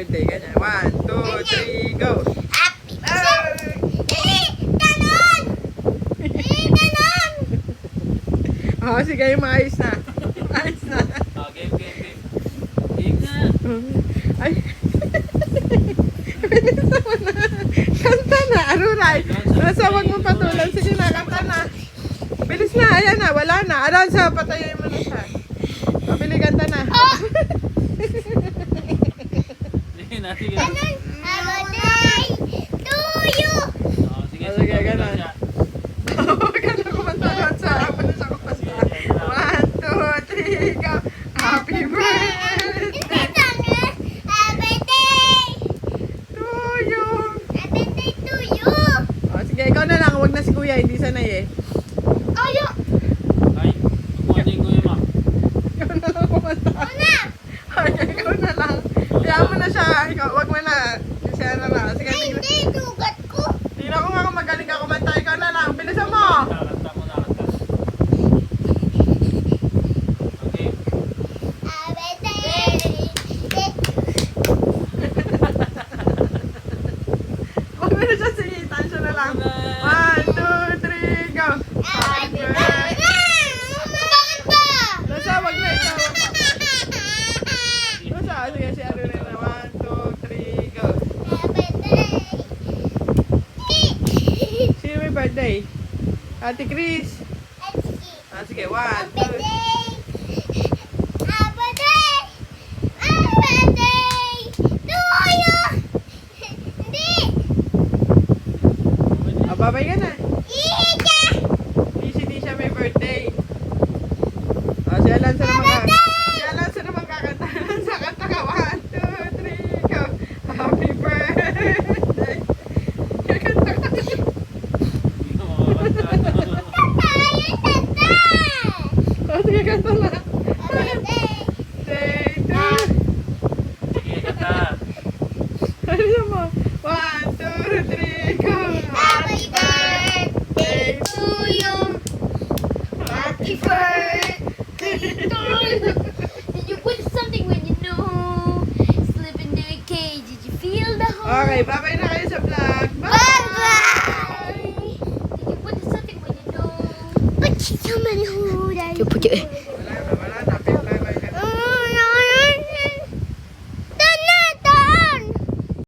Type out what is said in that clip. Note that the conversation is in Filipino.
birthday. Ganyan. 1, 2, 3, go! Happy birthday! Ganon! Ganon! Oo, sige, maayos na. Ayos na. Game. Game na. Ay. Bilis naman na. Kanta na, Aruray. Nasa wag mo patulan. Sige na, kanta na. Bilis na, ayan na, wala na. Aranza, patayin mo na siya. Pabili, kanta na. Sige na, sige. Ganon! Happy to you! Sige, Sige, ganon. Ganda kumanta ron sa ako na siya kumanta. 1, 2, 3, go. Happy birthday Happy day! to you. Happy day to you! O, sige, ikaw na lang. Huwag na si kuya, hindi sanay eh. Ayo! Ay, kukuhanin ko yung ma. Ikaw na lang kumanta. Una! Okay, ikaw na lang. Kaya mo na siya. Ikaw, wag mo na. Siya na lang. Sige, Ay, tignan. hindi! Dugat ko! Tingnan ko nga kung magaling ka kumanta. Ikaw na lang. Bilisan mo. Kanta mo na, kanta. Okay. Happy day! Wag mo na siya singitan. Siya na lang. 1, 2, 3, go. Happy birthday! Bakit ba? Nasa, wag na ikaw. Nasa, sige, si ano na. 1, 2, 3, go. Happy day! Sino may birthday? Ate Chris. Ah, sige, 1, Happy 2. day! Happy day! Happy day! To you! Hindi! Ah, babay ka na. Ika! Di siya may birthday. Ah, si Alanza naman ka. Si Alanza naman kakanta. Alanza, kanta ka. 1, 2, 3, go. Happy birthday. Kakanta ka. Hindi ko makakanta. Tayo, tata! Oh, sige, kanta na. Happy day! Day, two. Sige, kanta. Ano mo? 1, 2, 3, go. Happy birthday to you! Happy birthday to you! Did you put something when you know? Slip into a cage, did you feel the hole? Okay, babay na kayo sa vlog. Bye-bye! Did you put something when you know? Put somebody who died.